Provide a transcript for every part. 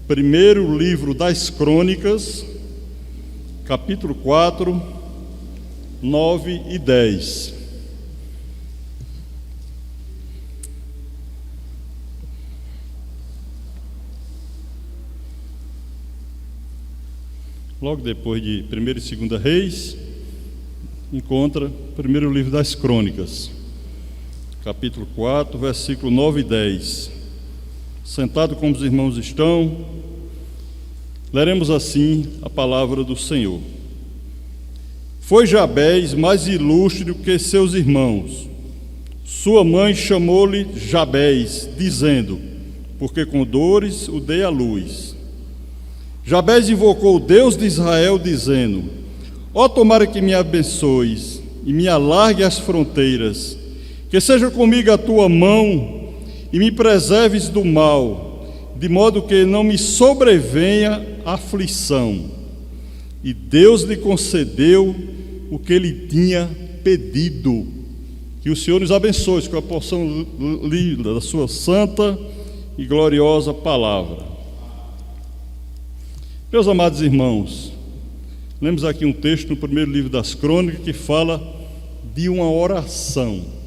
Primeiro livro das Crônicas, capítulo 4, 9 e 10. Logo depois de 1 e 2 Reis, encontra primeiro livro das Crônicas, capítulo 4, versículo 9 e 10. Sentado como os irmãos estão, leremos assim a palavra do Senhor. Foi Jabez mais ilustre do que seus irmãos. Sua mãe chamou-lhe Jabez, dizendo, porque com dores o dei à luz. Jabez invocou o Deus de Israel, dizendo, ó, tomara que me abençoes e me alargue as fronteiras, que seja comigo a tua mão e me preserves do mal, de modo que não me sobrevenha aflição. E Deus lhe concedeu o que ele tinha pedido. Que o Senhor nos abençoe com a porção lida da sua santa e gloriosa palavra. Meus amados irmãos, lemos aqui um texto no primeiro livro das Crônicas que fala de uma oração.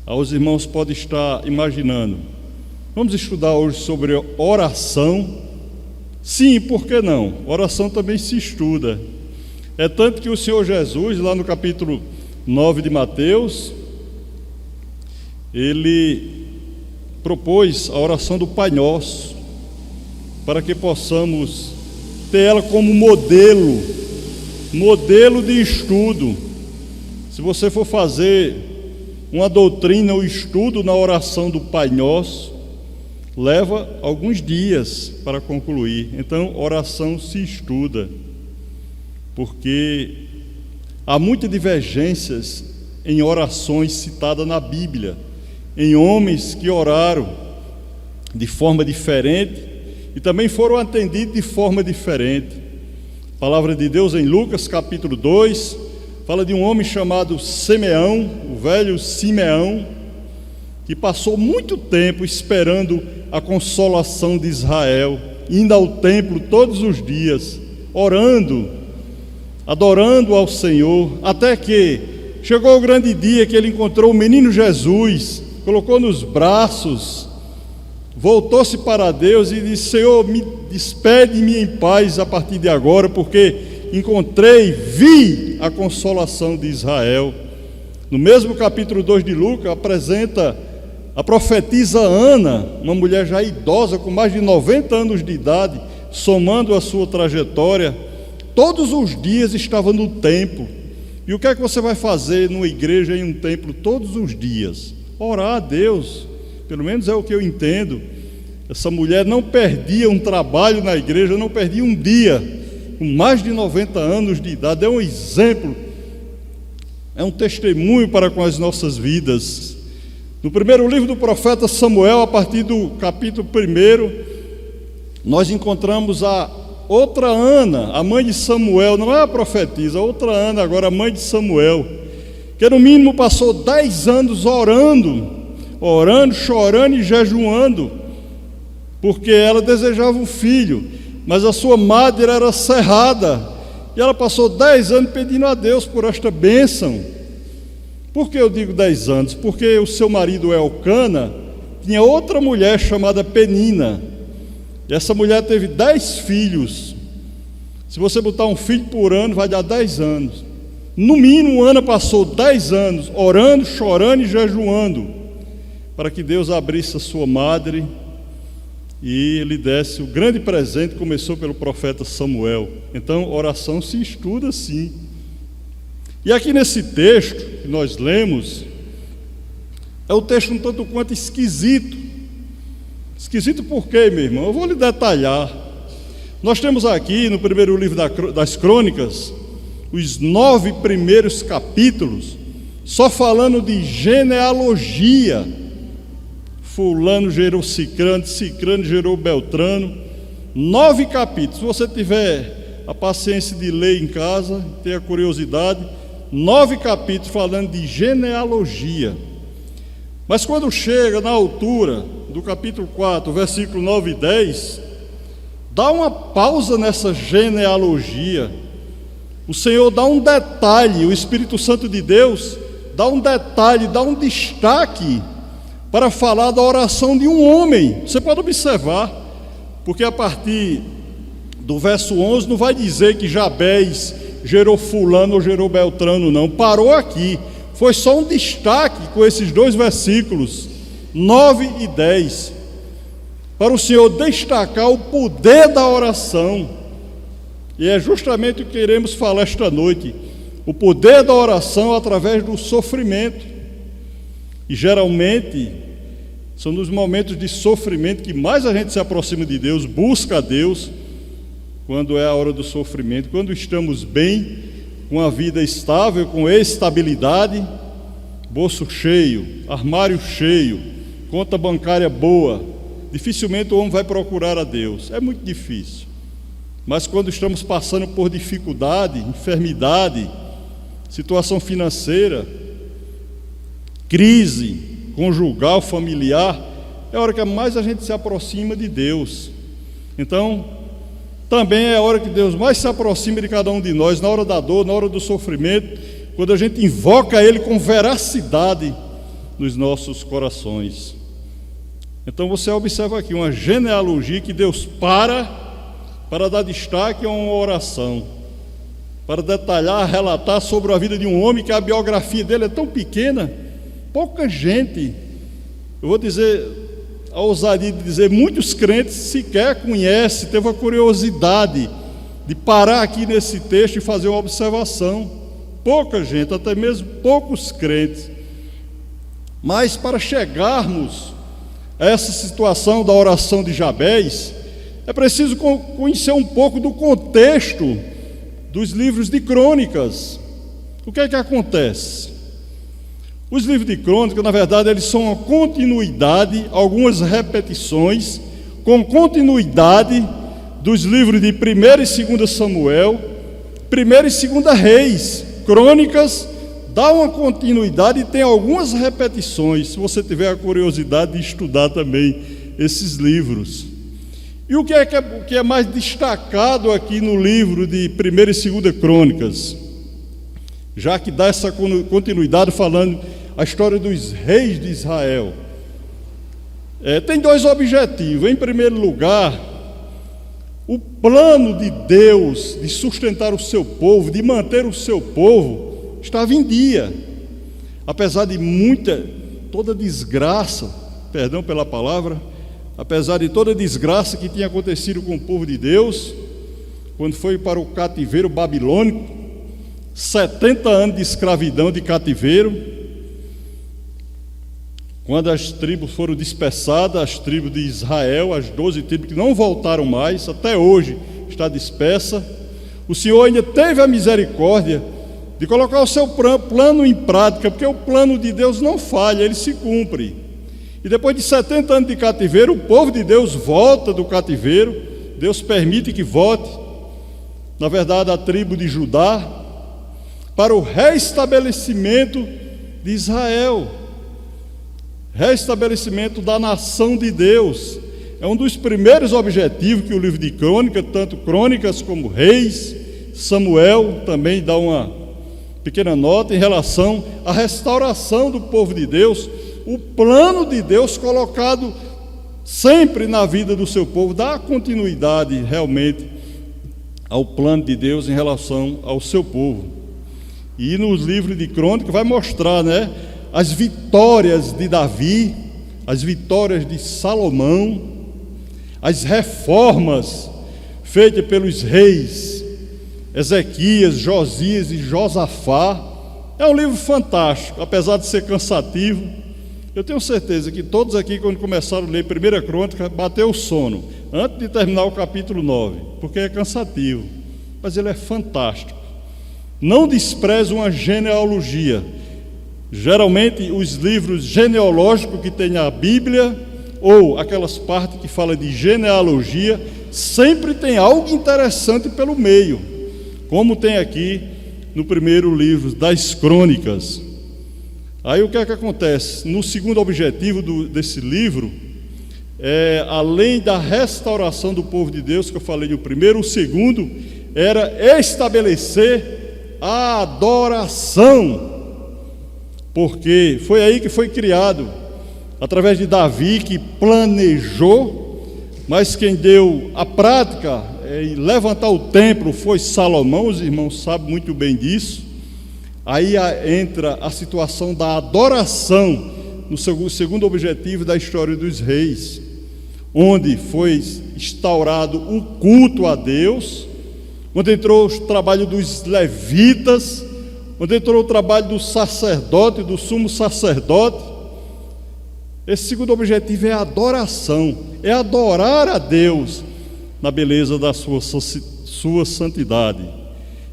Os irmãos podem estar imaginando, vamos estudar hoje sobre oração? Sim, por que não? Oração também se estuda. É tanto que o Senhor Jesus, lá no capítulo 9 de Mateus, ele propôs a oração do Pai Nosso, para que possamos ter ela como modelo de estudo. Se você for fazer uma doutrina ou estudo na oração do Pai Nosso, leva alguns dias para concluir. Então, oração se estuda, porque há muitas divergências em orações citadas na Bíblia, em homens que oraram de forma diferente e também foram atendidos de forma diferente. A palavra de Deus em Lucas capítulo 2 fala de um homem chamado Simeão, o velho Simeão, que passou muito tempo esperando a consolação de Israel, indo ao templo todos os dias, orando, adorando ao Senhor, até que chegou o grande dia que ele encontrou o menino Jesus, colocou nos braços, voltou-se para Deus e disse, Senhor, me despede-me em paz a partir de agora, porque vi a consolação de Israel. No mesmo capítulo 2 de Lucas, apresenta a profetisa Ana, uma mulher já idosa, com mais de 90 anos de idade, somando a sua trajetória, todos os dias estava no templo. E o que é que você vai fazer numa igreja, em um templo, todos os dias? Orar a Deus. Pelo menos é o que eu entendo. Essa mulher não perdia um trabalho na igreja, não perdia um dia, com mais de 90 anos de idade. É um exemplo, é um testemunho para com as nossas vidas. No primeiro livro do profeta Samuel, a partir do capítulo 1, nós encontramos a outra Ana, a mãe de Samuel, não é a profetisa, a outra Ana, agora a mãe de Samuel, que no mínimo passou 10 anos orando, chorando e jejuando, porque ela desejava um filho, mas a sua madre era cerrada, e ela passou 10 anos pedindo a Deus por esta bênção. Por que eu digo 10 anos? Porque o seu marido Elcana tinha outra mulher chamada Penina, e essa mulher teve 10 filhos. Se você botar um filho por ano, vai dar 10 anos. No mínimo, Ana passou 10 anos orando, chorando e jejuando, para que Deus abrisse a sua madre e lhe desse o grande presente. Começou pelo profeta Samuel. Então, oração se estuda sim. E aqui nesse texto que nós lemos, é um texto um tanto quanto esquisito. Esquisito por quê, meu irmão? Eu vou lhe detalhar. Nós temos aqui no primeiro livro das Crônicas, os 9 primeiros capítulos, só falando de genealogia. Fulano gerou Cicrano, Cicrano gerou Beltrano. 9 capítulos. Se você tiver a paciência de ler em casa, ter a curiosidade, 9 capítulos falando de genealogia. Mas quando chega na altura do capítulo 4, versículo 9 e 10, dá uma pausa nessa genealogia. O Senhor dá um detalhe, o Espírito Santo de Deus dá um detalhe, dá um destaque para falar da oração de um homem. Você pode observar, porque a partir do verso 11 não vai dizer que Jabés gerou fulano ou gerou Beltrano, não. Parou aqui. Foi só um destaque com esses dois versículos, 9 e 10, para o Senhor destacar o poder da oração. E é justamente o que queremos falar esta noite, o poder da oração através do sofrimento. E geralmente são nos momentos de sofrimento que mais a gente se aproxima de Deus, busca a Deus, quando é a hora do sofrimento. Quando estamos bem, com a vida estável, com estabilidade, bolso cheio, armário cheio, conta bancária boa, dificilmente o homem vai procurar a Deus, é muito difícil. Mas quando estamos passando por dificuldade, enfermidade, situação financeira, crise conjugal, familiar, é a hora que mais a gente se aproxima de Deus. Então, também é a hora que Deus mais se aproxima de cada um de nós, na hora da dor, na hora do sofrimento, quando a gente invoca Ele com veracidade nos nossos corações. Então você observa aqui uma genealogia que Deus para dar destaque a uma oração, para detalhar, relatar sobre a vida de um homem que a biografia dele é tão pequena, pouca gente, eu vou dizer, a ousadia de dizer, muitos crentes sequer conhecem, teve a curiosidade de parar aqui nesse texto e fazer uma observação. Pouca gente, até mesmo poucos crentes. Mas para chegarmos a essa situação da oração de Jabés, é preciso conhecer um pouco do contexto dos livros de crônicas. O que é que acontece? Os livros de crônicas, na verdade, eles são uma continuidade, algumas repetições, com continuidade dos livros de 1 e 2 Samuel, 1 e 2 Reis. Crônicas dá uma continuidade e tem algumas repetições, se você tiver a curiosidade de estudar também esses livros. E o que é mais destacado aqui no livro de 1 e 2 Crônicas? Já que dá essa continuidade falando a história dos reis de Israel. Tem dois objetivos. Em primeiro lugar, o plano de Deus de sustentar o seu povo, de manter o seu povo, estava em dia. Apesar de toda desgraça, perdão pela palavra, apesar de toda desgraça que tinha acontecido com o povo de Deus, quando foi para o cativeiro babilônico, 70 anos de escravidão, de cativeiro, quando as tribos foram dispersadas, as tribos de Israel, as 12 tribos que não voltaram mais, até hoje está dispersa, o Senhor ainda teve a misericórdia de colocar o seu plano em prática, porque o plano de Deus não falha, ele se cumpre. E depois de 70 anos de cativeiro, o povo de Deus volta do cativeiro, Deus permite que volte, na verdade a tribo de Judá, para o restabelecimento de Israel, restabelecimento da nação de Deus. É um dos primeiros objetivos que o livro de Crônicas, tanto Crônicas como Reis, Samuel, também dá uma pequena nota em relação à restauração do povo de Deus, o plano de Deus colocado sempre na vida do seu povo, dá continuidade realmente ao plano de Deus em relação ao seu povo. E nos livros de Crônicas vai mostrar, as vitórias de Davi, as vitórias de Salomão, as reformas feitas pelos reis Ezequias, Josias e Josafá. É um livro fantástico, apesar de ser cansativo. Eu tenho certeza que todos aqui, quando começaram a ler 1 Crônica, bateu o sono antes de terminar o capítulo 9, porque é cansativo, mas ele é fantástico. Não despreze uma genealogia. Geralmente os livros genealógicos que tem a Bíblia, ou aquelas partes que falam de genealogia, sempre tem algo interessante pelo meio, como tem aqui no primeiro livro das Crônicas. Aí o que é que acontece? No segundo objetivo desse livro, além da restauração do povo de Deus, que eu falei no primeiro, o segundo era estabelecer a adoração, porque foi aí que foi criado, através de Davi, que planejou, mas quem deu a prática em levantar o templo foi Salomão. Os irmãos sabem muito bem disso. Aí entra a situação da adoração, no segundo objetivo da história dos reis, onde foi instaurado o culto a Deus, onde entrou o trabalho dos levitas, onde entrou o trabalho do sacerdote, do sumo sacerdote. Esse segundo objetivo é a adoração, é adorar a Deus na beleza da sua santidade.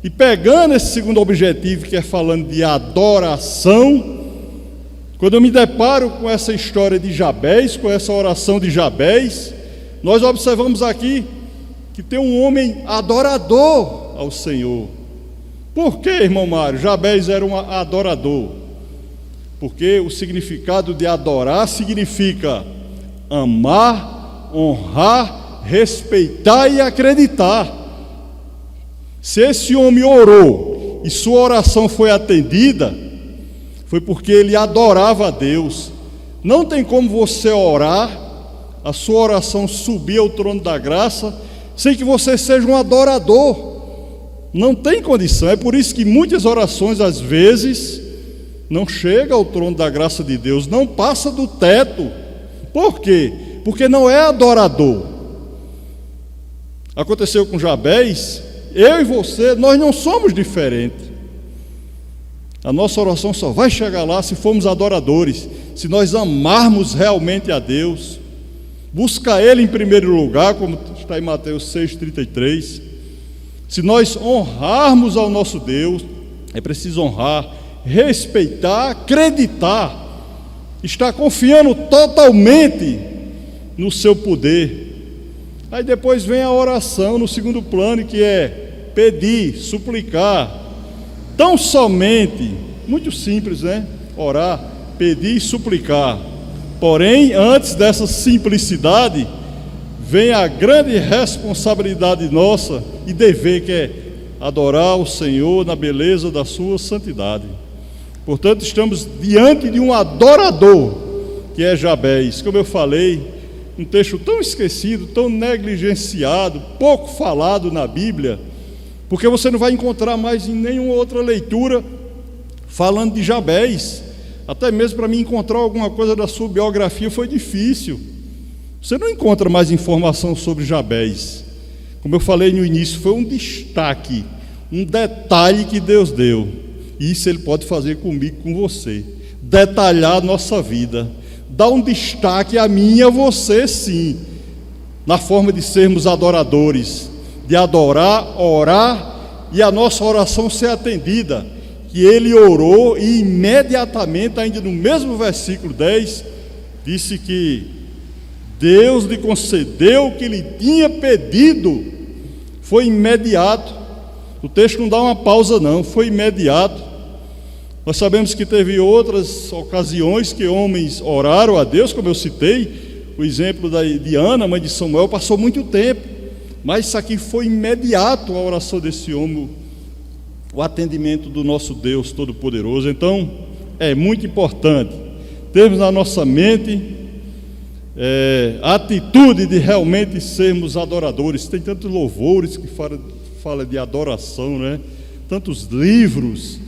E pegando esse segundo objetivo, que é falando de adoração, quando eu me deparo com essa história de Jabés, com essa oração de Jabés, nós observamos aqui que tem um homem adorador ao Senhor. Por que, irmão Mário, Jabés era um adorador? Porque o significado de adorar significa amar, honrar, respeitar e acreditar. Se esse homem orou e sua oração foi atendida, foi porque ele adorava a Deus. Não tem como você orar, a sua oração subir ao trono da graça, sem que você seja um adorador. Não tem condição. É por isso que muitas orações, às vezes, não chega ao trono da graça de Deus, não passa do teto. Por quê? Porque não é adorador. Aconteceu com Jabés. Eu e você, nós não somos diferentes. A nossa oração só vai chegar lá se formos adoradores, se nós amarmos realmente a Deus, buscar Ele em primeiro lugar, como está em Mateus 6,33. Se nós honrarmos ao nosso Deus, é preciso honrar, respeitar, acreditar, estar confiando totalmente no seu poder. Aí depois vem a oração no segundo plano, que é pedir, suplicar. Tão somente, muito simples, né? Orar, pedir e suplicar. Porém, antes dessa simplicidade, vem a grande responsabilidade nossa e dever, que é adorar o Senhor na beleza da sua santidade. Portanto, estamos diante de um adorador, que é Jabés. Como eu falei, um texto tão esquecido, tão negligenciado, pouco falado na Bíblia, porque você não vai encontrar mais em nenhuma outra leitura falando de Jabés. Até mesmo para mim encontrar alguma coisa da sua biografia foi difícil. Você não encontra mais informação sobre Jabés. Como eu falei no início, foi um destaque, um detalhe que Deus deu. E isso Ele pode fazer comigo, com você. Detalhar a nossa vida. Dar um destaque a mim e a você, sim. Na forma de sermos adoradores. De adorar, orar e a nossa oração ser atendida. Que ele orou e imediatamente, ainda no mesmo versículo 10, disse que Deus lhe concedeu o que lhe tinha pedido. Foi imediato. O texto não dá uma pausa não, foi imediato. Nós sabemos que teve outras ocasiões que homens oraram a Deus, como eu citei, o exemplo de Ana, mãe de Samuel, passou muito tempo, mas isso aqui foi imediato, a oração desse homem, o atendimento do nosso Deus Todo-Poderoso. Então, é muito importante termos na nossa mente a atitude de realmente sermos adoradores. Tem tantos louvores que fala de adoração, né? Tantos livros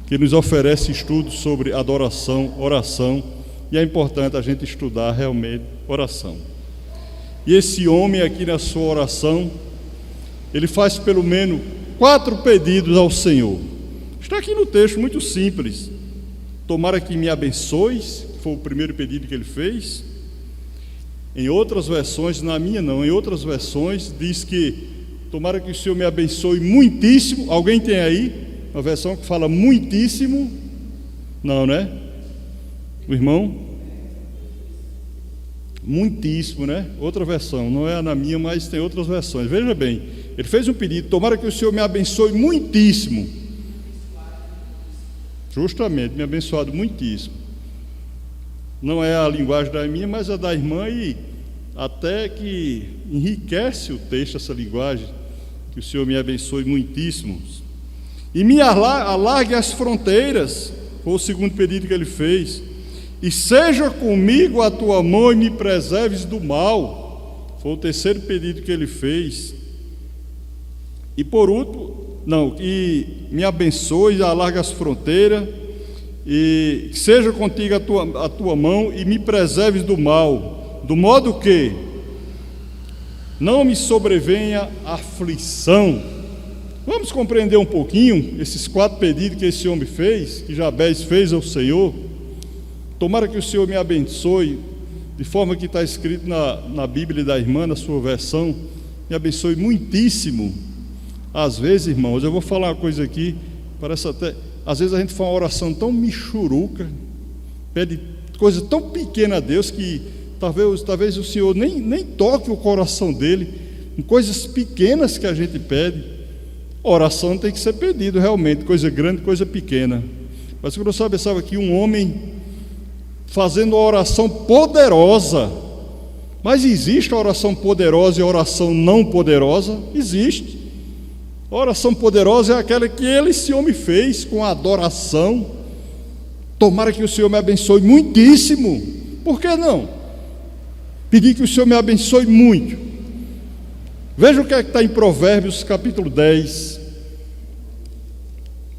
que nos oferecem estudos sobre adoração, oração, e é importante a gente estudar realmente oração. E esse homem aqui na sua oração, ele faz pelo menos 4 pedidos ao Senhor. Está aqui no texto, muito simples. Tomara que me abençoes, foi o primeiro pedido que ele fez. Em outras versões, na minha não, em outras versões diz que tomara que o Senhor me abençoe muitíssimo. Alguém tem aí uma versão que fala muitíssimo? Não, né? O irmão? Muitíssimo, né? Outra versão, não é na minha, mas tem outras versões. Veja bem, ele fez um pedido: tomara que o Senhor me abençoe muitíssimo. Justamente, me abençoado muitíssimo. Não é a linguagem da minha, mas a da irmã, e até que enriquece o texto, essa linguagem. Que o Senhor me abençoe muitíssimo. E me alargue as fronteiras, foi o segundo pedido que ele fez. E seja comigo a tua mão e me preserves do mal, foi o terceiro pedido que ele fez. E por último, e me abençoe, alargue as fronteiras, e seja contigo a tua mão e me preserves do mal, do modo que não me sobrevenha aflição. Vamos compreender um pouquinho esses 4 pedidos que esse homem fez, que Jabez fez ao Senhor. Tomara que o Senhor me abençoe, de forma que está escrito na Bíblia da irmã, na sua versão, me abençoe muitíssimo. Às vezes, irmãos, eu vou falar uma coisa aqui, parece até, às vezes a gente faz uma oração tão michuruca, pede coisa tão pequena a Deus, que talvez o Senhor nem toque o coração dele, em coisas pequenas que a gente pede. Oração tem que ser pedido realmente, coisa grande, coisa pequena. Mas quando eu pensava que um homem fazendo uma oração poderosa, mas existe a oração poderosa e a oração não poderosa? Existe. A oração poderosa é aquela que esse homem fez com adoração. Tomara que o Senhor me abençoe muitíssimo. Por que não? Pedir que o Senhor me abençoe muito. Veja o que está em Provérbios capítulo 10.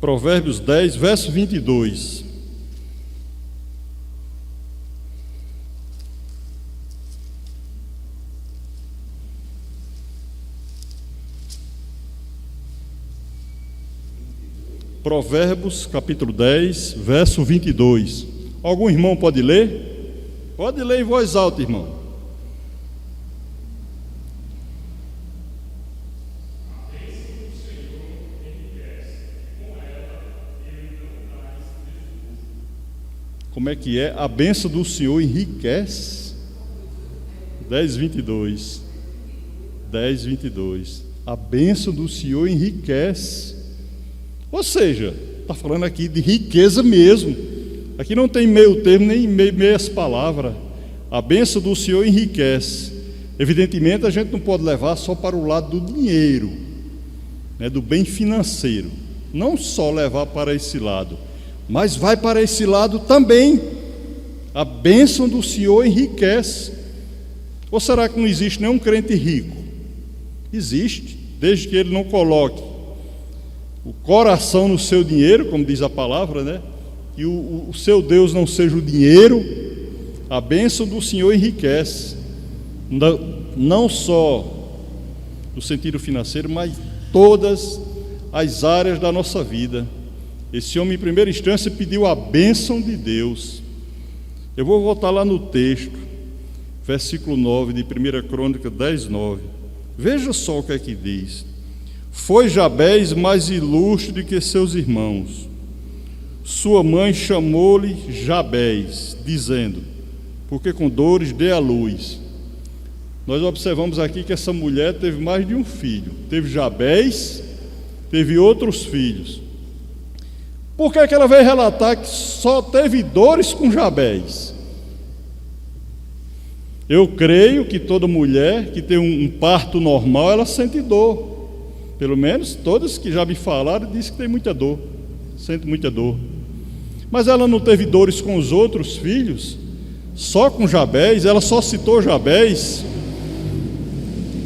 Provérbios 10, verso 22. Provérbios capítulo 10, verso 22. Algum irmão pode ler? Pode ler em voz alta, irmão. Como é que é? A bênção do Senhor enriquece. 10, 22. 10, 22. A bênção do Senhor enriquece. Ou seja, está falando aqui de riqueza mesmo. Aqui não tem meio termo, nem meias palavras. A bênção do Senhor enriquece. Evidentemente, a gente não pode levar só para o lado do dinheiro, né, do bem financeiro. Não só levar para esse lado, mas vai para esse lado também. A bênção do Senhor enriquece. Ou será que não existe nenhum crente rico? Existe, desde que ele não coloque o coração no seu dinheiro, como diz a palavra, né? Que o seu Deus não seja o dinheiro. A bênção do Senhor enriquece, não só no sentido financeiro, mas todas as áreas da nossa vida. Esse homem, em primeira instância, pediu a bênção de Deus. Eu vou voltar lá no texto, versículo 9 de 1 Crônica 10, 9. Veja só o que é que diz. Foi Jabez mais ilustre do que seus irmãos. Sua mãe chamou-lhe Jabez, dizendo, porque com dores dê à luz. Nós observamos aqui que essa mulher teve mais de um filho. Teve Jabez, teve outros filhos. Por que ela veio relatar que só teve dores com Jabez? Eu creio que toda mulher que tem um parto normal, ela sente dor. Pelo menos todas que já me falaram dizem que tem muita dor, sente muita dor. Mas ela não teve dores com os outros filhos, só com Jabez. Ela só citou Jabez.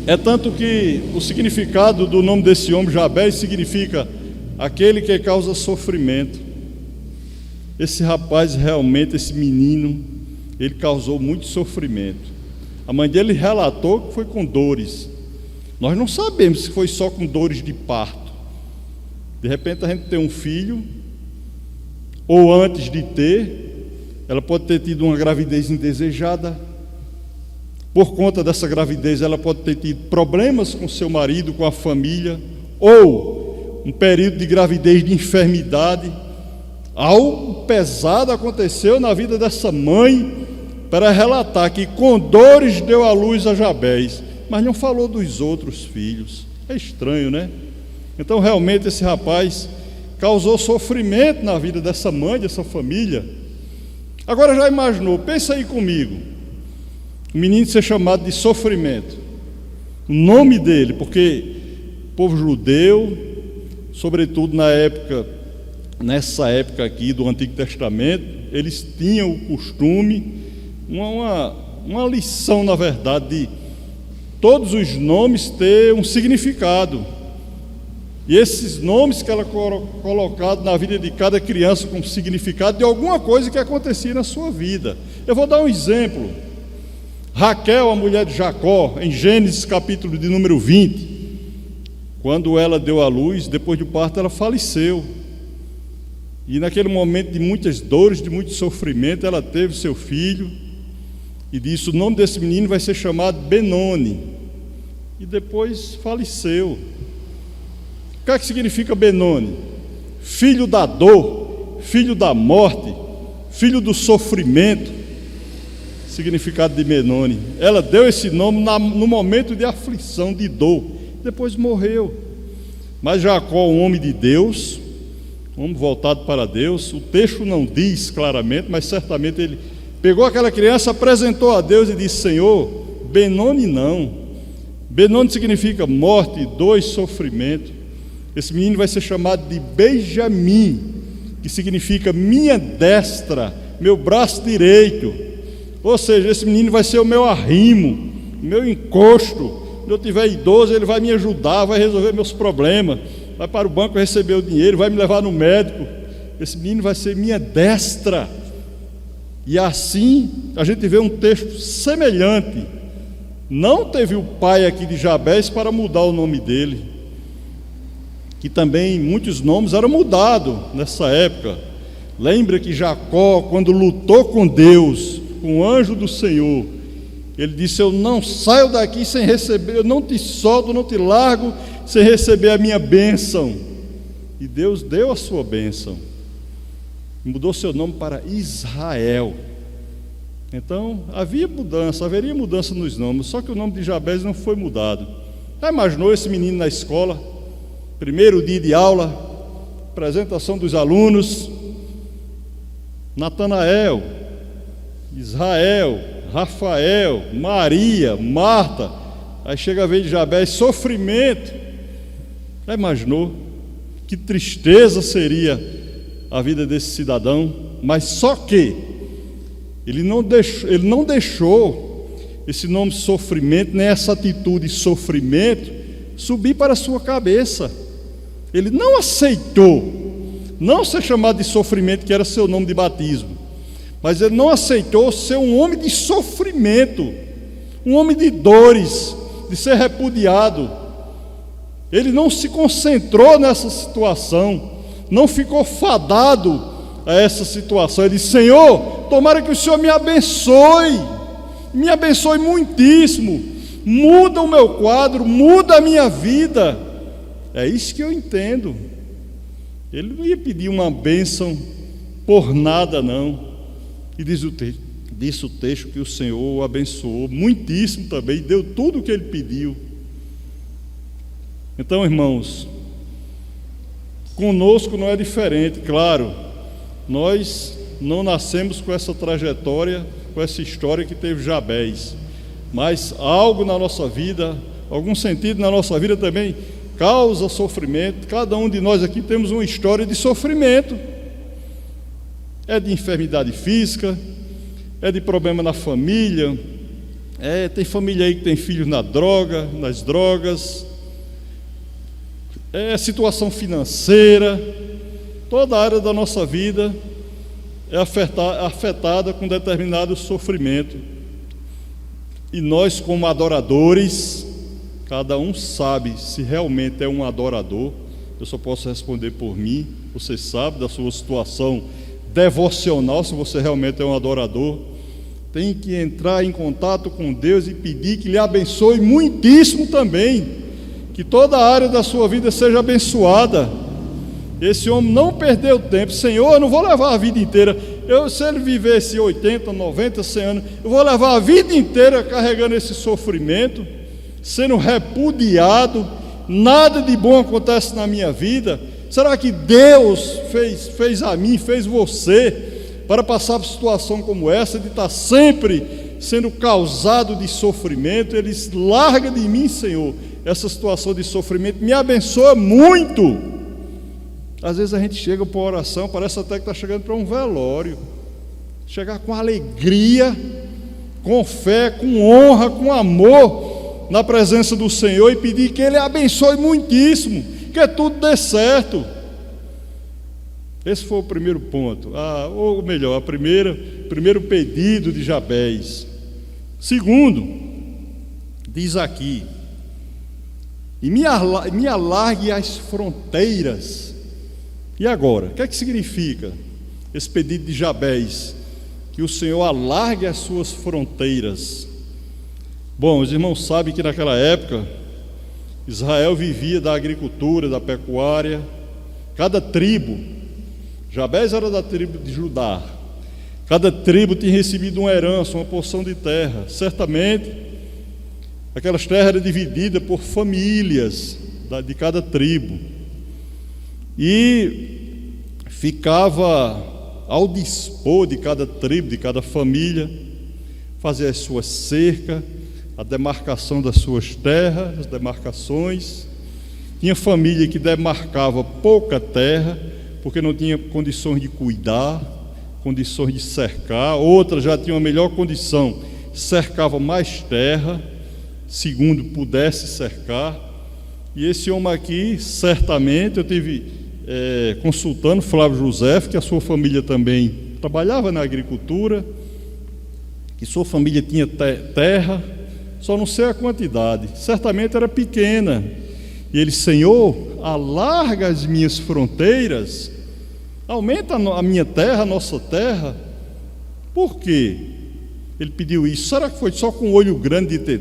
É tanto que o significado do nome desse homem, Jabez, significa aquele que causa sofrimento. Esse rapaz realmente, esse menino, ele causou muito sofrimento. A mãe dele relatou que foi com dores. Nós não sabemos se foi só com dores de parto. De repente a gente tem um filho, ou antes de ter, ela pode ter tido uma gravidez indesejada. Por conta dessa gravidez, ela pode ter tido problemas com seu marido, com a família, ou um período de gravidez de enfermidade. Algo pesado aconteceu na vida dessa mãe para relatar que com dores deu à luz a Jabez, mas não falou dos outros filhos. É estranho, né? Então realmente esse rapaz causou sofrimento na vida dessa mãe, dessa família. Agora já imaginou, pensa aí comigo, o menino ser chamado de sofrimento. O nome dele, porque o povo judeu, sobretudo nessa época aqui do Antigo Testamento, eles tinham o costume, uma lição, na verdade, de todos os nomes ter um significado. E esses nomes que ela colocado na vida de cada criança com significado de alguma coisa que acontecia na sua vida. Eu vou dar um exemplo. Raquel, a mulher de Jacó, em Gênesis capítulo de número 20, quando ela deu à luz, depois do parto ela faleceu. E naquele momento de muitas dores, de muito sofrimento, ela teve seu filho e disse: o nome desse menino vai ser chamado Benoni. E depois faleceu. O que é que significa Benoni? Filho da dor, filho da morte, filho do sofrimento. Significado de Benoni. Ela deu esse nome no momento de aflição, de dor. Depois morreu. Mas Jacó, um homem de Deus, um homem voltado para Deus, o texto não diz claramente, mas certamente ele pegou aquela criança, apresentou a Deus e disse: Senhor, Benoni não. Benoni significa morte, dor e sofrimento. Esse menino vai ser chamado de Benjamim, que significa minha destra, meu braço direito. Ou seja, esse menino vai ser o meu arrimo, meu encosto. Quando eu tiver idoso, ele vai me ajudar, vai resolver meus problemas, vai para o banco receber o dinheiro, vai me levar no médico. Esse menino vai ser minha destra. E assim a gente vê um texto semelhante. Não teve o pai aqui de Jabés para mudar o nome dele, que também muitos nomes eram mudados nessa época. Lembra que Jacó, quando lutou com Deus, com o anjo do Senhor, ele disse: eu não saio daqui sem receber, eu não te solto, não te largo sem receber a minha bênção. E Deus deu a sua bênção, mudou seu nome para Israel. Então haveria mudança nos nomes, só que o nome de Jabés não foi mudado. Já imaginou esse menino na escola, primeiro dia de aula, apresentação dos alunos, Natanael, Israel, Rafael, Maria, Marta, aí chega a vez de Jabés, sofrimento. Já imaginou que tristeza seria a vida desse cidadão? Mas só que ele não deixou esse nome sofrimento, nem essa atitude sofrimento subir para a sua cabeça. Ele não aceitou não ser chamado de sofrimento, que era seu nome de batismo, mas ele não aceitou ser um homem de sofrimento, um homem de dores, de ser repudiado. Ele não se concentrou nessa situação, não ficou fadado a essa situação. Ele disse: Senhor, tomara que o Senhor me abençoe muitíssimo, muda o meu quadro, muda a minha vida. É isso que eu entendo. Ele não ia pedir uma bênção por nada, não. E diz o texto que o Senhor o abençoou muitíssimo também, deu tudo o que ele pediu. Então, irmãos, conosco não é diferente. Claro, nós não nascemos com essa trajetória, com essa história que teve Jabés, mas algo na nossa vida, algum sentido na nossa vida também causa sofrimento. Cada um de nós aqui temos uma história de sofrimento. É de enfermidade física, é de problema na família, tem família aí que tem filhos nas drogas, é situação financeira. Toda a área da nossa vida é afetada com determinado sofrimento. E nós, como adoradores, cada um sabe se realmente é um adorador. Eu só posso responder por mim. Você sabe da sua situação devocional, se você realmente é um adorador. Tem que entrar em contato com Deus e pedir que Ele abençoe muitíssimo também, que toda a área da sua vida seja abençoada. Esse homem não perdeu tempo. Senhor, eu não vou levar a vida inteira, se ele vivesse 80, 90, 100 anos, eu vou levar a vida inteira carregando esse sofrimento, sendo repudiado, nada de bom acontece na minha vida. Será que Deus fez a mim, fez você, para passar por situação como essa, de estar sempre sendo causado de sofrimento, Ele diz: larga de mim, Senhor, essa situação de sofrimento, me abençoa muito. Às vezes a gente chega para uma oração, parece até que está chegando para um velório. Chegar com alegria, com fé, com honra, com amor na presença do Senhor e pedir que Ele abençoe muitíssimo, que tudo dê certo. Esse foi o primeiro ponto, ou melhor, primeiro pedido de Jabez. Segundo, diz aqui: e me alargue as fronteiras. E agora, o que é que significa esse pedido de Jabez? Que o Senhor alargue as suas fronteiras. Bom, os irmãos sabem que naquela época Israel vivia da agricultura, da pecuária. Cada tribo, Jabez era da tribo de Judá, cada tribo tinha recebido uma herança, uma porção de terra. Certamente aquelas terras eram divididas por famílias de cada tribo, e ficava ao dispor de cada tribo, de cada família, fazer as suas cercas, a demarcação das suas terras, as demarcações. Tinha família que demarcava pouca terra, porque não tinha condições de cuidar, condições de cercar. Outras já tinham a melhor condição, cercava mais terra, segundo pudesse cercar. E esse homem aqui, certamente, eu tive consultando Flávio José, que a sua família também trabalhava na agricultura, que sua família tinha terra, só não sei a quantidade, certamente era pequena. E ele: Senhor, alarga as minhas fronteiras, aumenta a minha terra, a nossa terra. Por quê? Ele pediu isso. Será que foi só com o olho grande de ter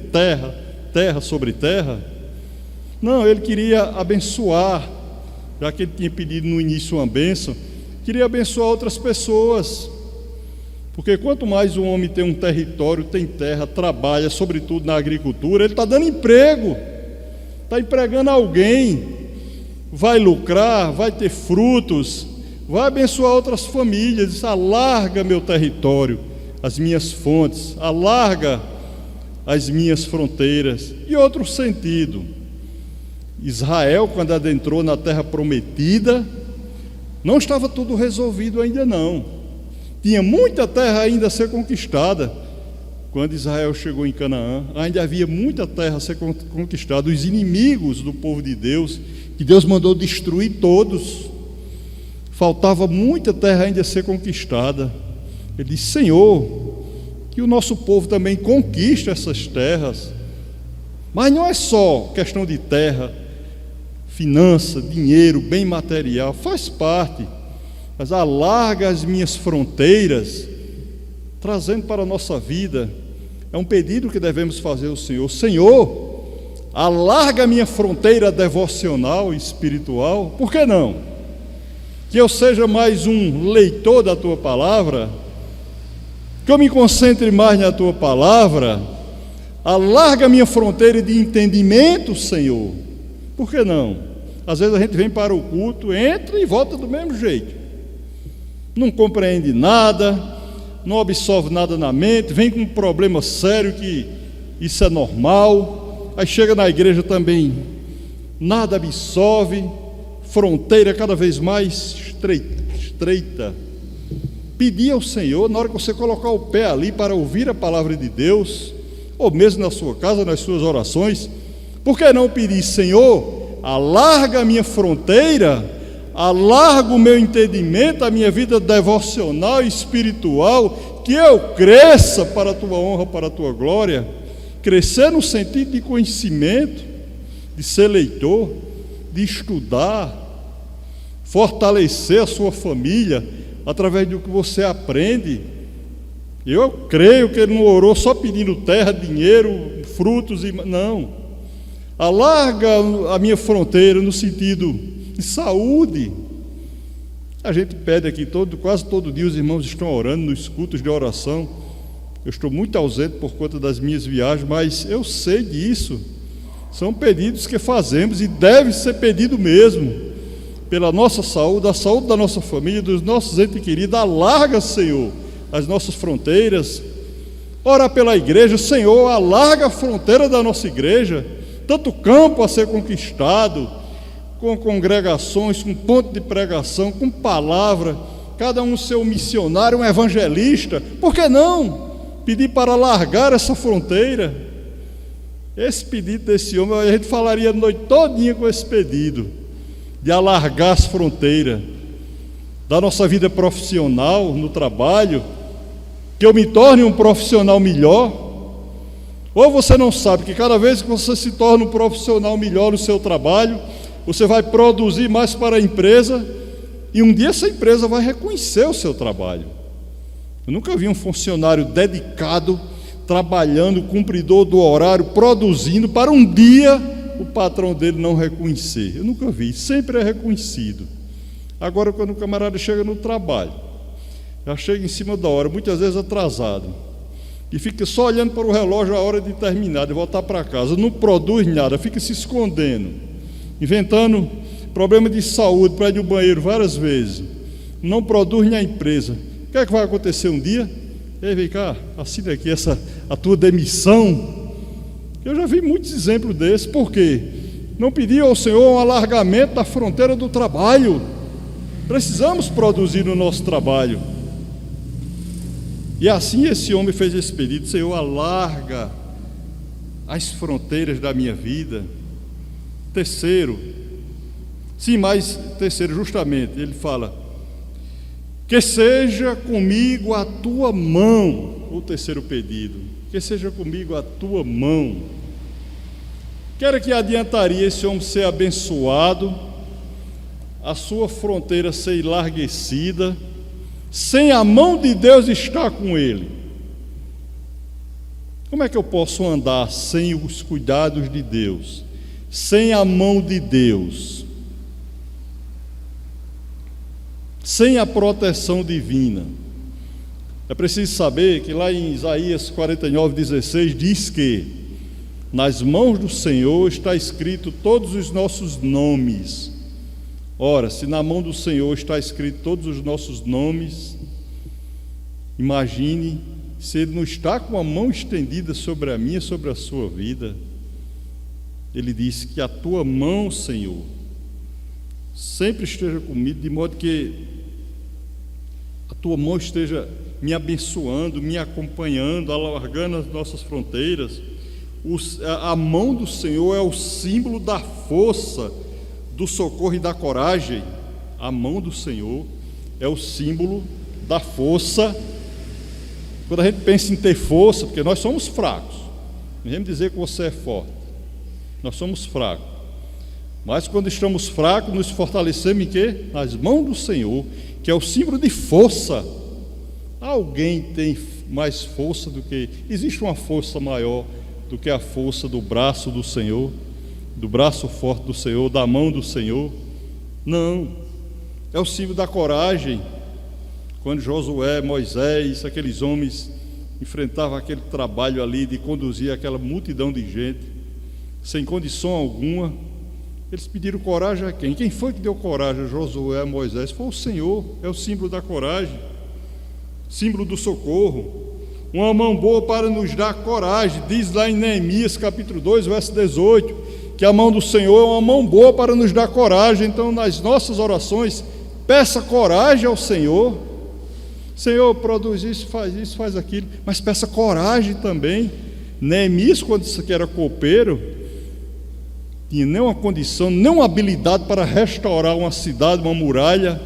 terra sobre terra? Não, ele queria abençoar. Já que ele tinha pedido no início uma bênção, queria abençoar outras pessoas. Porque quanto mais um homem tem um território, tem terra, trabalha, sobretudo na agricultura, ele está dando emprego, está empregando alguém, vai lucrar, vai ter frutos, vai abençoar outras famílias. Diz: alarga meu território, as minhas fontes, alarga as minhas fronteiras. E outro sentido: Israel, quando adentrou na terra prometida, não estava tudo resolvido ainda não. Tinha muita terra ainda a ser conquistada. Quando Israel chegou em Canaã, ainda havia muita terra a ser conquistada. Os inimigos do povo de Deus, que Deus mandou destruir todos, faltava muita terra ainda a ser conquistada. Ele disse: Senhor, que o nosso povo também conquiste essas terras. Mas não é só questão de terra, finança, dinheiro, bem material, faz parte, mas alarga as minhas fronteiras, trazendo para a nossa vida. É um pedido que devemos fazer ao Senhor: Senhor, alarga a minha fronteira devocional e espiritual. Por que não? Que eu seja mais um leitor da Tua Palavra, que eu me concentre mais na Tua Palavra. Alarga a minha fronteira de entendimento, Senhor. Por que não? Às vezes a gente vem para o culto, entra e volta do mesmo jeito, não compreende nada, não absorve nada na mente, vem com um problema sério, que isso é normal. Aí chega na igreja também, nada absorve, fronteira cada vez mais estreita. Pedir ao Senhor, na hora que você colocar o pé ali para ouvir a palavra de Deus, ou mesmo na sua casa, nas suas orações, por que não pedir: Senhor, alarga a minha fronteira, alarga o meu entendimento, a minha vida devocional e espiritual, que eu cresça para a Tua honra, para a Tua glória. Crescer no sentido de conhecimento, de ser leitor, de estudar, fortalecer a sua família através do que você aprende. Eu creio que ele não orou só pedindo terra, dinheiro, frutos, não. Alarga a minha fronteira no sentido de saúde. A gente pede aqui quase todo dia, os irmãos estão orando nos cultos de oração. Eu estou muito ausente por conta das minhas viagens, mas eu sei disso. São pedidos que fazemos e deve ser pedido mesmo, pela nossa saúde, a saúde da nossa família, dos nossos entes queridos. Alarga, Senhor, as nossas fronteiras, Orar pela igreja: Senhor, alarga a fronteira da nossa igreja, tanto campo a ser conquistado, com congregações, com ponto de pregação, com palavra, cada um seu missionário, um evangelista. Por que não pedir para alargar essa fronteira? Esse pedido desse homem, a gente falaria a noite todinha com esse pedido, de alargar as fronteiras da nossa vida profissional, no trabalho, que eu me torne um profissional melhor. Ou você não sabe que cada vez que você se torna um profissional melhor no seu trabalho, você vai produzir mais para a empresa, e um dia essa empresa vai reconhecer o seu trabalho. Eu nunca vi um funcionário dedicado, trabalhando, cumpridor do horário, produzindo, para um dia o patrão dele não reconhecer. Eu nunca vi, sempre é reconhecido. Agora, quando o camarada chega no trabalho, já chega em cima da hora, muitas vezes atrasado, e fica só olhando para o relógio a hora de terminar, de voltar para casa, não produz nada, fica se escondendo, inventando problema de saúde para ir ao banheiro várias vezes, não produz na empresa. O que é que vai acontecer um dia? Ei, vem cá, assina aqui a tua demissão. Eu já vi muitos exemplos desses. Por quê? Não pediu ao Senhor um alargamento da fronteira do trabalho. Precisamos produzir no nosso trabalho. E assim esse homem fez esse pedido: Senhor, alarga as fronteiras da minha vida. Terceiro, justamente, ele fala: que seja comigo a tua mão. O terceiro pedido: que seja comigo a tua mão. Quero que adiantaria esse homem ser abençoado, a sua fronteira ser enlarguecida, sem a mão de Deus estar com ele. Como é que eu posso andar sem os cuidados de Deus, sem a mão de Deus, sem a proteção divina? É preciso saber que lá em Isaías 49:16 diz que nas mãos do Senhor está escrito todos os nossos nomes. Ora, se na mão do Senhor está escrito todos os nossos nomes, imagine se Ele não está com a mão estendida sobre a minha, sobre a sua vida. Ele diz que a tua mão, Senhor, sempre esteja comigo, de modo que a tua mão esteja me abençoando, me acompanhando, alargando as nossas fronteiras. A mão do Senhor é o símbolo da força, do socorro e da coragem. A mão do Senhor é o símbolo da força. Quando a gente pensa em ter força, porque nós somos fracos, não vamos dizer que você é forte, nós somos fracos, mas quando estamos fracos, nos fortalecemos em quê? Nas mãos do Senhor, que é o símbolo de força. Alguém tem mais força do que... Existe uma força maior do que a força do braço do Senhor, do braço forte do Senhor, da mão do Senhor? Não. É o símbolo da coragem. Quando Josué, Moisés, aqueles homens enfrentavam aquele trabalho ali de conduzir aquela multidão de gente, sem condição alguma, eles pediram coragem a quem? Quem foi que deu coragem a Josué, a Moisés? Foi o Senhor. É o símbolo da coragem, símbolo do socorro. Uma mão boa para nos dar coragem. Diz lá em Neemias capítulo 2, verso 18, que a mão do Senhor é uma mão boa para nos dar coragem. Então, nas nossas orações, peça coragem ao Senhor. Senhor, produz isso, faz aquilo, mas peça coragem também. Neemias, quando disse que era copeiro, tinha nem uma condição, nem uma habilidade para restaurar uma cidade, uma muralha.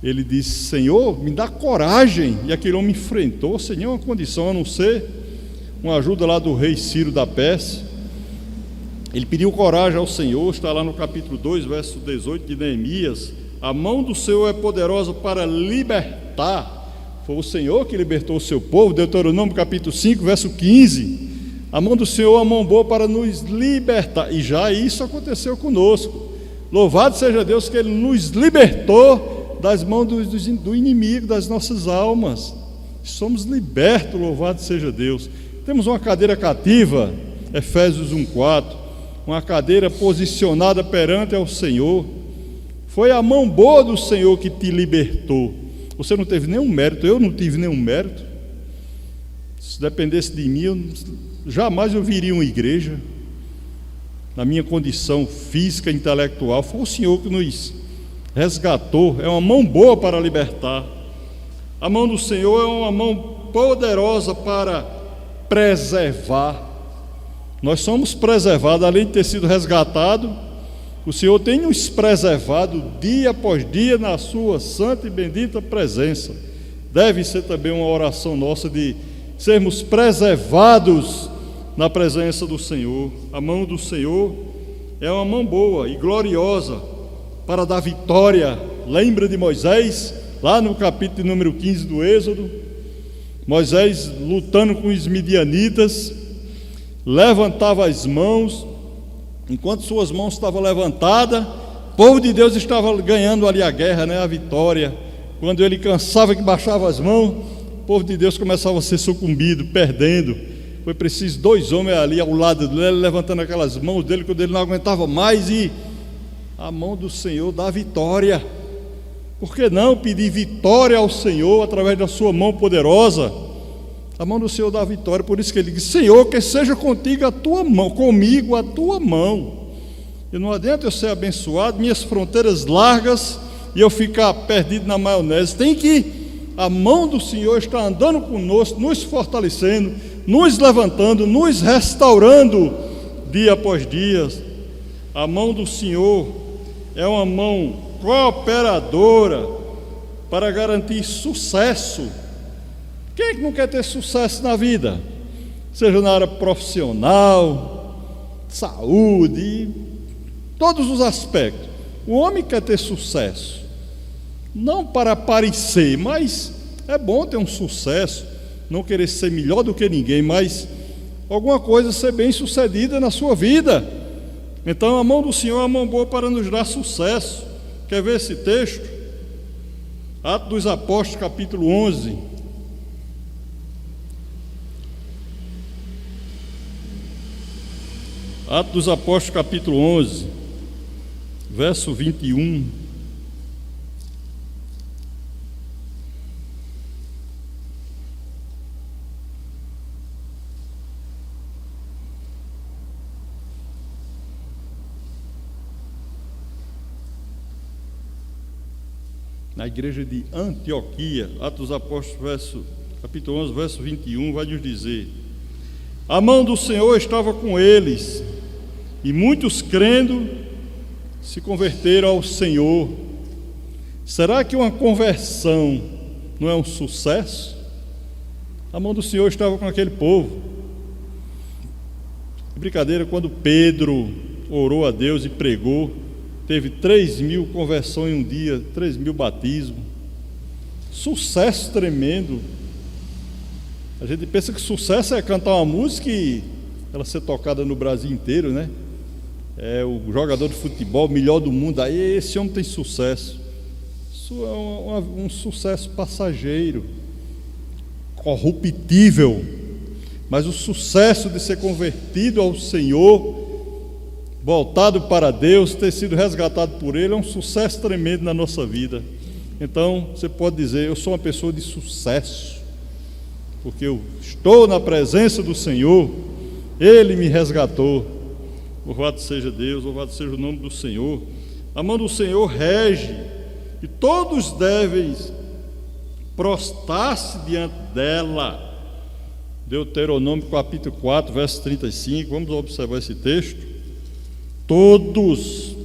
Ele disse: Senhor, me dá coragem. E aquele homem enfrentou, sem nenhuma condição, a não ser uma ajuda lá do rei Ciro da Pérsia. Ele pediu coragem ao Senhor. Está lá no capítulo 2, verso 18 de Neemias: a mão do Senhor é poderosa para libertar. Foi o Senhor que libertou o seu povo. Deuteronômio capítulo 5, verso 15. A mão do Senhor é uma mão boa para nos libertar. E já isso aconteceu conosco. Louvado seja Deus que Ele nos libertou das mãos do inimigo das nossas almas. Somos libertos, louvado seja Deus. Temos uma cadeira cativa, Efésios 1:4, uma cadeira posicionada perante ao Senhor. Foi a mão boa do Senhor que te libertou. Você não teve nenhum mérito, eu não tive nenhum mérito. Se dependesse de mim, jamais eu viria uma igreja, na minha condição física e intelectual. Foi o Senhor que nos resgatou. É uma mão boa para libertar. A mão do Senhor é uma mão poderosa para preservar. Nós somos preservados, além de ter sido resgatados, o Senhor tem nos preservado dia após dia na sua santa e bendita presença. Deve ser também uma oração nossa de sermos preservados na presença do Senhor. A mão do Senhor é uma mão boa e gloriosa para dar vitória. Lembra de Moisés, lá no capítulo número 15 do Êxodo? Moisés lutando com os midianitas, levantava as mãos. Enquanto suas mãos estavam levantadas, o povo de Deus estava ganhando ali a guerra, a vitória. Quando ele cansava que baixava as mãos, o povo de Deus começava a ser sucumbido, perdendo. Foi preciso 2 homens ali ao lado dele, levantando aquelas mãos dele, quando ele não aguentava mais, e a mão do Senhor dá vitória. Por que não pedir vitória ao Senhor através da sua mão poderosa? A mão do Senhor dá vitória. Por isso que ele diz: Senhor, que seja contigo a tua mão, comigo a tua mão. E não adianta eu ser abençoado, minhas fronteiras largas, e eu ficar perdido na maionese. Tem que a mão do Senhor estar andando conosco, nos fortalecendo, nos levantando, nos restaurando dia após dia. A mão do Senhor é uma mão cooperadora para garantir sucesso. Quem é que não quer ter sucesso na vida? Seja na área profissional, saúde, todos os aspectos. O homem quer ter sucesso, não para aparecer, mas é bom ter um sucesso, não querer ser melhor do que ninguém, mas alguma coisa ser bem sucedida na sua vida. Então a mão do Senhor é uma mão boa para nos dar sucesso. Quer ver esse texto? Atos dos Apóstolos, capítulo 11. Atos dos Apóstolos, capítulo 11, verso 21. Na igreja de Antioquia, Atos dos Apóstolos, capítulo 11, verso 21, vai nos dizer: a mão do Senhor estava com eles, e muitos crendo se converteram ao Senhor. Será que uma conversão não é um sucesso? A mão do Senhor estava com aquele povo. Brincadeira, quando Pedro orou a Deus e pregou, teve 3.000 conversões em um dia, 3.000 batismos. Sucesso tremendo. A gente pensa que sucesso é cantar uma música e ela ser tocada no Brasil inteiro, né? É o jogador de futebol melhor do mundo, aí esse homem tem sucesso. Isso é um sucesso passageiro, corruptível. Mas o sucesso de ser convertido ao Senhor, voltado para Deus, ter sido resgatado por Ele, é um sucesso tremendo na nossa vida. Então você pode dizer: eu sou uma pessoa de sucesso, porque eu estou na presença do Senhor, Ele me resgatou. Louvado seja Deus, louvado seja o nome do Senhor. A mão do Senhor rege, e todos devem prostrar-se diante dela. Deuteronômio capítulo 4, verso 35, vamos observar esse texto. Todos.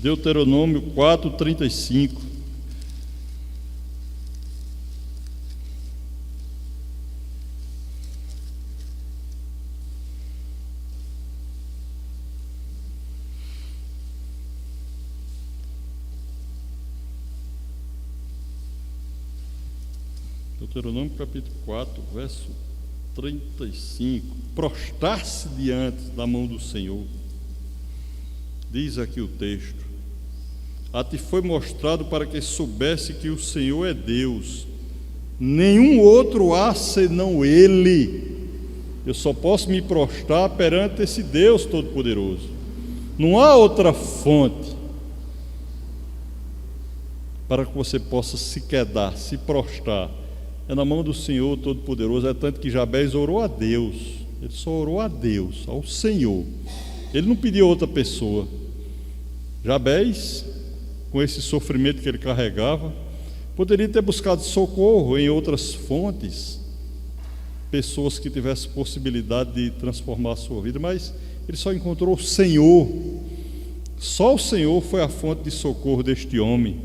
Deuteronômio 4, 35. Deuteronômio capítulo 4, verso 35. Prostrar-se diante da mão do Senhor. Diz aqui o texto: a ti foi mostrado para que soubesse que o Senhor é Deus, nenhum outro há senão Ele. Eu só posso me prostrar perante esse Deus Todo-Poderoso. Não há outra fonte. para que você possa se quedar, se prostrar. É na mão do Senhor Todo-Poderoso. É tanto que Jabez orou a Deus. Ele só orou a Deus, ao Senhor. Ele não pediu a outra pessoa. Jabez, com esse sofrimento que ele carregava, poderia ter buscado socorro em outras fontes, pessoas que tivessem possibilidade de transformar a sua vida, mas ele só encontrou o Senhor. Só o Senhor foi a fonte de socorro deste homem.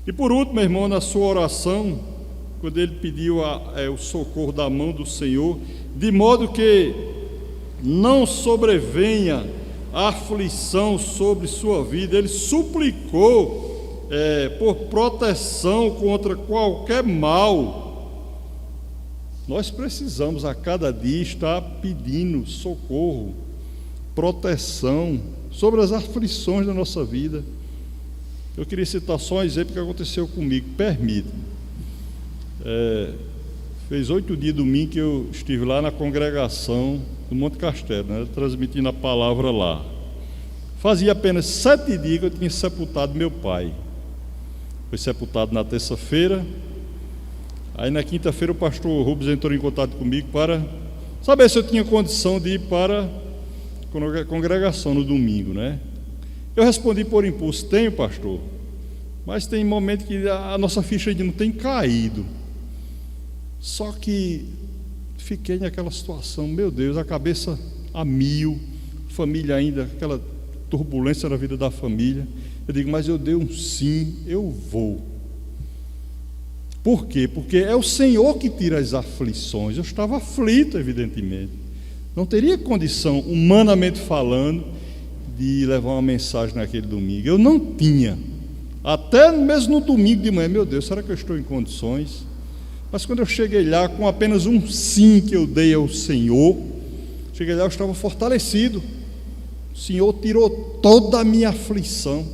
E por último, irmão, na sua oração, quando ele pediu o socorro da mão do Senhor, de modo que não sobrevenha a aflição sobre sua vida, ele suplicou por proteção contra qualquer mal. Nós precisamos a cada dia estar pedindo socorro, proteção sobre as aflições da nossa vida. Eu queria citar só um exemplo que aconteceu comigo, permita-me. Fez 8 dias domingo que eu estive lá na congregação do Monte Castelo, né, transmitindo a palavra lá. Fazia apenas 7 dias que eu tinha sepultado meu pai. Foi sepultado na terça-feira. Aí na quinta-feira o pastor Rubens entrou em contato comigo para saber se eu tinha condição de ir para a congregação no domingo, né? Eu respondi por impulso: tenho, pastor, mas tem momento que a nossa ficha ainda não tem caído. Só que fiquei naquela situação, meu Deus, a cabeça a mil, família ainda, aquela turbulência na vida da família. Eu digo, mas eu dei um sim, eu vou. Por quê? Porque é o Senhor que tira as aflições. Eu estava aflito, evidentemente. Não teria condição, humanamente falando, de levar uma mensagem naquele domingo. Eu não tinha. Até mesmo no domingo de manhã, meu Deus, será que eu estou em condições? Mas quando eu cheguei lá, com apenas um sim que eu dei ao Senhor, cheguei lá, eu estava fortalecido. O Senhor tirou toda a minha aflição.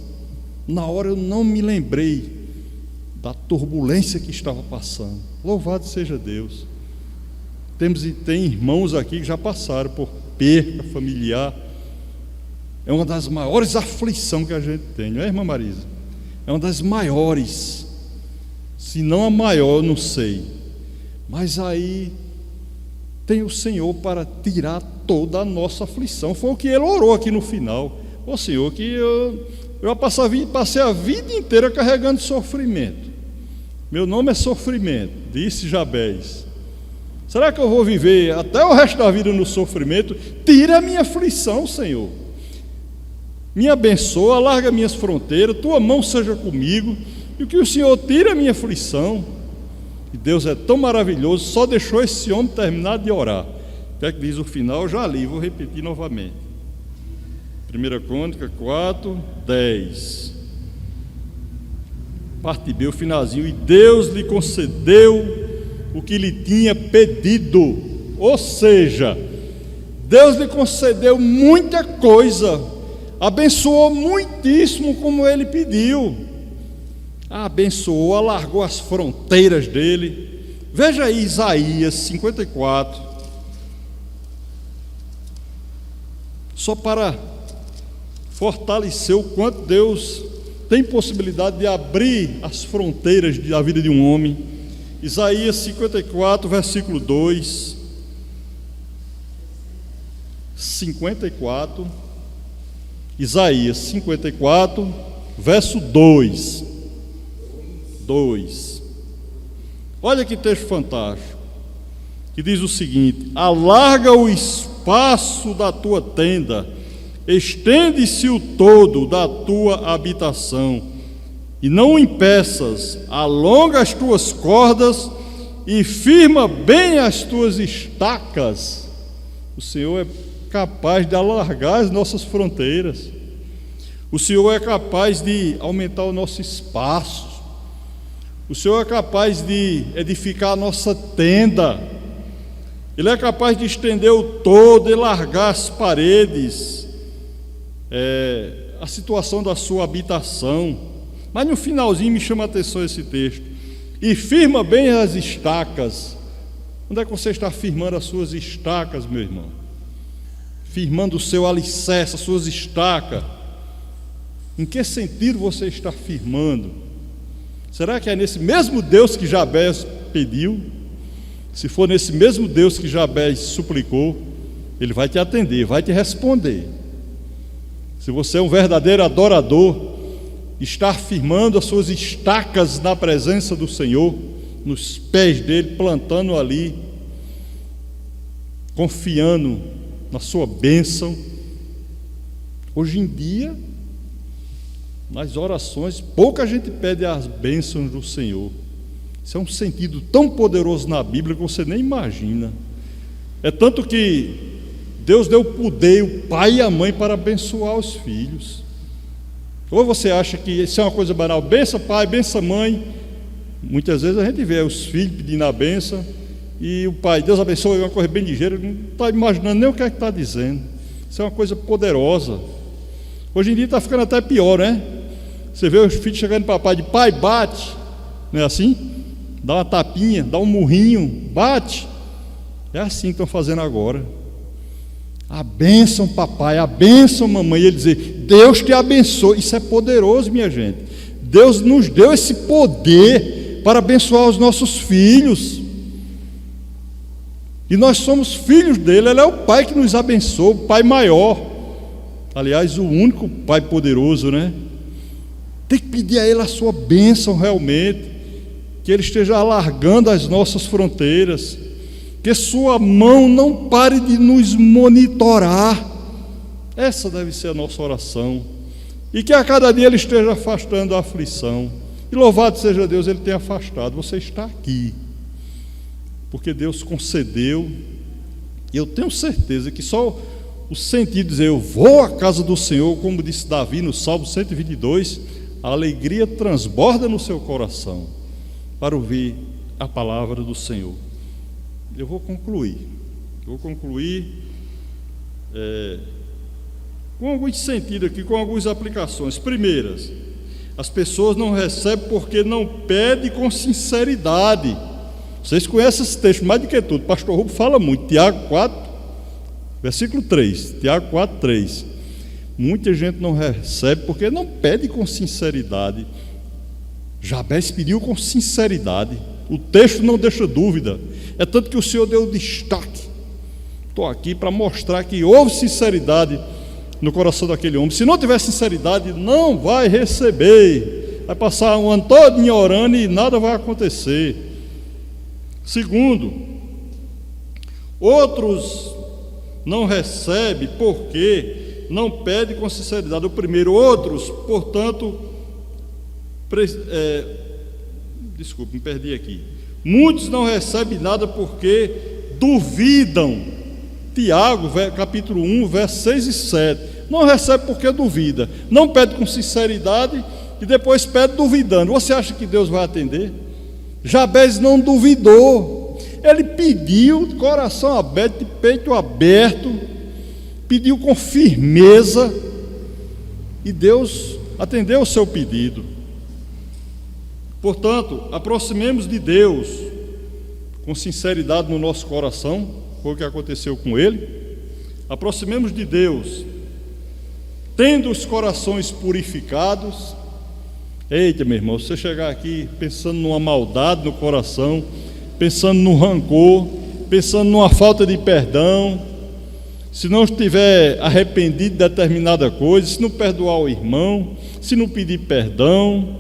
Na hora eu não me lembrei da turbulência que estava passando. Louvado seja Deus. Tem irmãos aqui que já passaram por perca familiar. É uma das maiores aflições que a gente tem, não é, irmã Marisa? É uma das maiores. Se não a maior, eu não sei. Mas aí tem o Senhor para tirar toda a nossa aflição. Foi o que ele orou aqui no final. Ô Senhor, que eu passei a vida inteira carregando sofrimento. Meu nome é sofrimento, disse Jabez. Será que eu vou viver até o resto da vida no sofrimento? Tira a minha aflição, Senhor. Me abençoa, alarga minhas fronteiras, tua mão seja comigo, e que o Senhor tire a minha aflição. E Deus é tão maravilhoso, só deixou esse homem terminar de orar. Até que diz o final, eu já li, vou repetir novamente. 1 Crônica 4, 10. Parte B, o finalzinho. E Deus lhe concedeu o que lhe tinha pedido. Ou seja, Deus lhe concedeu muita coisa, abençoou muitíssimo como ele pediu. Abençoou, alargou as fronteiras dele. Veja aí Isaías 54. Só para fortalecer o quanto Deus tem possibilidade de abrir as fronteiras da vida de um homem. Isaías 54, versículo 2. 54. Isaías 54, verso 2. 2. Olha que texto fantástico, que diz o seguinte: alarga o espaço da tua tenda, estende-se o todo da tua habitação, e não o impeças, alonga as tuas cordas e firma bem as tuas estacas. O Senhor é capaz de alargar as nossas fronteiras. O Senhor é capaz de aumentar o nosso espaço. O Senhor é capaz de edificar a nossa tenda. Ele é capaz de estender o todo e largar as paredes, a situação da sua habitação. Mas no finalzinho me chama a atenção esse texto: e firma bem as estacas. Onde é que você está firmando as suas estacas, meu irmão? Firmando o seu alicerce, as suas estacas. Em que sentido você está firmando? Será que é nesse mesmo Deus que Jabez pediu? Se for nesse mesmo Deus que Jabez suplicou, Ele vai te atender, vai te responder. Se você é um verdadeiro adorador, estar firmando as suas estacas na presença do Senhor, nos pés dele, plantando ali, confiando na sua bênção. Hoje em dia, nas orações, pouca gente pede as bênçãos do Senhor. Isso é um sentido tão poderoso na Bíblia que você nem imagina. É tanto que Deus deu o poder, o pai e a mãe, para abençoar os filhos. Ou você acha que isso é uma coisa banal? Bença pai, bença mãe. Muitas vezes a gente vê os filhos pedindo a benção e o pai, Deus abençoe, vai correr bem ligeiro, não está imaginando nem o que é que está dizendo. Isso é uma coisa poderosa. Hoje em dia está ficando até pior, né? Você vê os filhos chegando para o papai de pai, bate, não é assim? Dá uma tapinha, dá um murrinho, bate. É assim que estão fazendo agora. A bênção papai, a bênção mamãe. E ele dizer, Deus te abençoe. Isso é poderoso, minha gente. Deus nos deu esse poder para abençoar os nossos filhos. E nós somos filhos dele. Ele é o pai que nos abençoa, o pai maior. Aliás, o único pai poderoso, né? Tem que pedir a ele a sua bênção realmente, que ele esteja alargando as nossas fronteiras, que sua mão não pare de nos monitorar. Essa deve ser a nossa oração. E que a cada dia ele esteja afastando a aflição. E louvado seja Deus, ele tem afastado. Você está aqui porque Deus concedeu. E eu tenho certeza que só o sentido de dizer eu vou à casa do Senhor, como disse Davi no Salmo 122, a alegria transborda no seu coração para ouvir a palavra do Senhor. Eu vou concluir com alguns sentidos aqui, com algumas aplicações. Primeiras, as pessoas não recebem porque não pedem com sinceridade. Vocês conhecem esse texto mais do que tudo, pastor Rubio fala muito, Tiago 4, versículo 3, Tiago 4, 3. Muita gente não recebe porque não pede com sinceridade. Jabez pediu com sinceridade. O texto não deixa dúvida. É tanto que o Senhor deu destaque. Estou aqui para mostrar que houve sinceridade no coração daquele homem. Se não tiver sinceridade, não vai receber. Vai passar um ano todo orando e nada vai acontecer. Segundo, outros não recebem porque não pede com sinceridade. O primeiro, outros, portanto, desculpe, me perdi aqui. Muitos não recebem nada porque duvidam. Tiago, capítulo 1, versos 6 e 7. Não recebe porque duvida. Não pede com sinceridade e depois pede duvidando. Você acha que Deus vai atender? Jabez não duvidou. Ele pediu de coração aberto, de peito aberto, pediu com firmeza e Deus atendeu o seu pedido. Portanto, aproximemos de Deus com sinceridade no nosso coração, foi o que aconteceu com ele. Aproximemos de Deus tendo os corações purificados. Eita, meu irmão, você chegar aqui pensando numa maldade no coração, pensando no rancor, pensando numa falta de perdão, se não estiver arrependido de determinada coisa, se não perdoar o irmão, se não pedir perdão,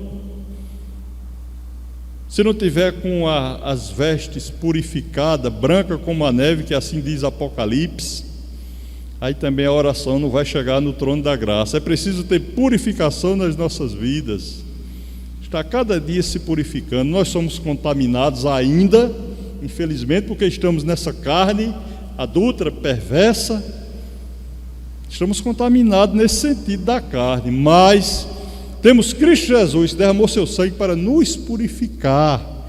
se não tiver com as vestes purificadas, branca como a neve, que assim diz Apocalipse, aí também a oração não vai chegar no trono da graça. É preciso ter purificação nas nossas vidas, está cada dia se purificando. Nós somos contaminados ainda, infelizmente, porque estamos nessa carne adulta, perversa, estamos contaminados nesse sentido da carne, mas temos Cristo Jesus que derramou seu sangue para nos purificar,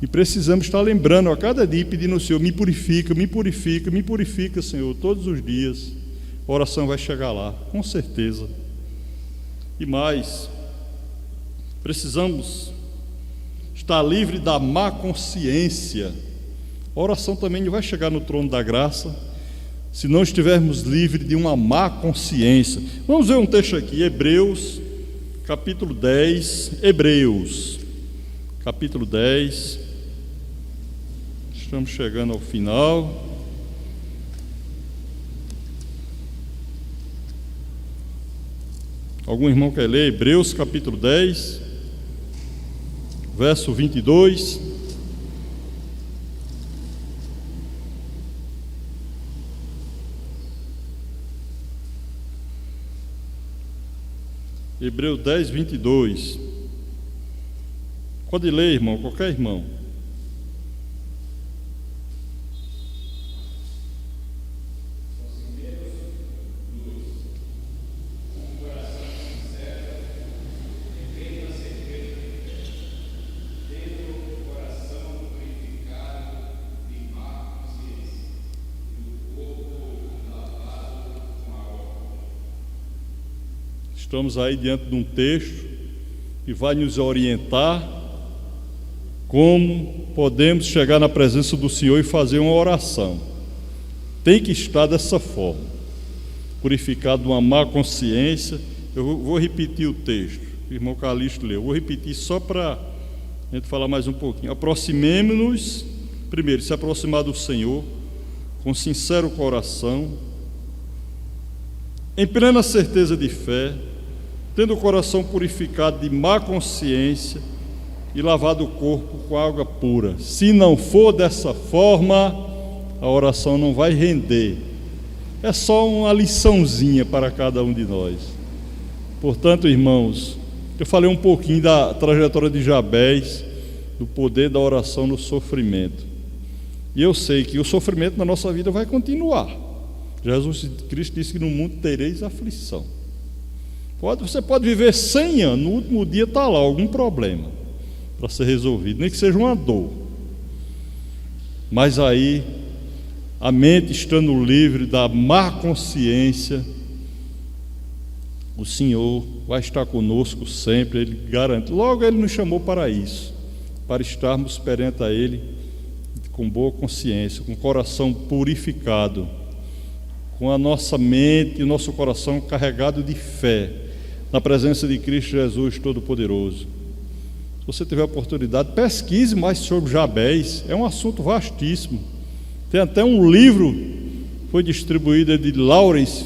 e precisamos estar lembrando a cada dia, pedindo ao Senhor, me purifica, me purifica, me purifica, Senhor, todos os dias. A oração vai chegar lá, com certeza. E mais, precisamos estar livre da má consciência. A oração também não vai chegar no trono da graça se não estivermos livres de uma má consciência. Vamos ver um texto aqui, Hebreus, capítulo 10, Hebreus. capítulo 10. Estamos chegando ao final. Algum irmão quer ler Hebreus capítulo 10, verso 22. Hebreus 10, 22. Pode ler, irmão, qualquer irmão. Estamos aí diante de um texto que vai nos orientar como podemos chegar na presença do Senhor e fazer uma oração. Tem que estar dessa forma, purificado de uma má consciência. Eu vou repetir o texto, o irmão Calixto leu, vou repetir só para a gente falar mais um pouquinho. Aproximemo-nos, primeiro, se aproximar do Senhor com sincero coração, em plena certeza de fé, tendo o coração purificado de má consciência e lavado o corpo com água pura. Se não for dessa forma, a oração não vai render. É só uma liçãozinha para cada um de nós. Portanto, irmãos, eu falei um pouquinho da trajetória de Jabez, do poder da oração no sofrimento. E eu sei que o sofrimento na nossa vida vai continuar. Jesus Cristo disse que no mundo tereis aflição. Você pode viver 100 anos, no último dia está lá algum problema para ser resolvido, nem que seja uma dor. Mas aí, a mente estando livre da má consciência, o Senhor vai estar conosco sempre, Ele garante. Logo Ele nos chamou para isso, para estarmos perante a Ele com boa consciência, com o coração purificado, com a nossa mente e o nosso coração carregado de fé, na presença de Cristo Jesus Todo-Poderoso. Se você tiver oportunidade, pesquise mais sobre Jabez, é um assunto vastíssimo. Tem até um livro, foi distribuído de Lawrence,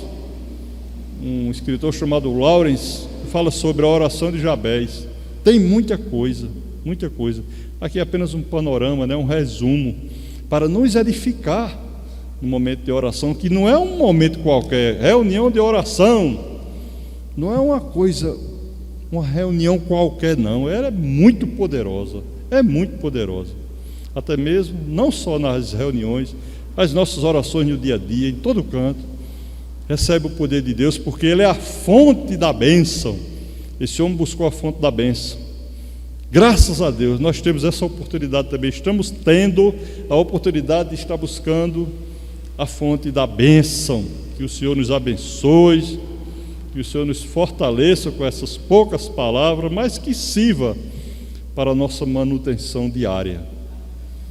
um escritor chamado Lawrence, que fala sobre a oração de Jabez. Tem muita coisa, muita coisa. Aqui é apenas um panorama, um resumo, para nos edificar no momento de oração, que não é um momento qualquer, reunião de oração. Não é uma coisa, uma reunião qualquer, não. Ela é muito poderosa, até mesmo, não só nas reuniões, as nossas orações no dia a dia, em todo canto, recebe o poder de Deus, porque Ele é a fonte da bênção. Esse homem buscou a fonte da bênção. Graças a Deus, nós temos essa oportunidade também, estamos tendo a oportunidade de estar buscando a fonte da bênção. Que o Senhor nos abençoe, que o Senhor nos fortaleça com essas poucas palavras, mas que sirva para a nossa manutenção diária.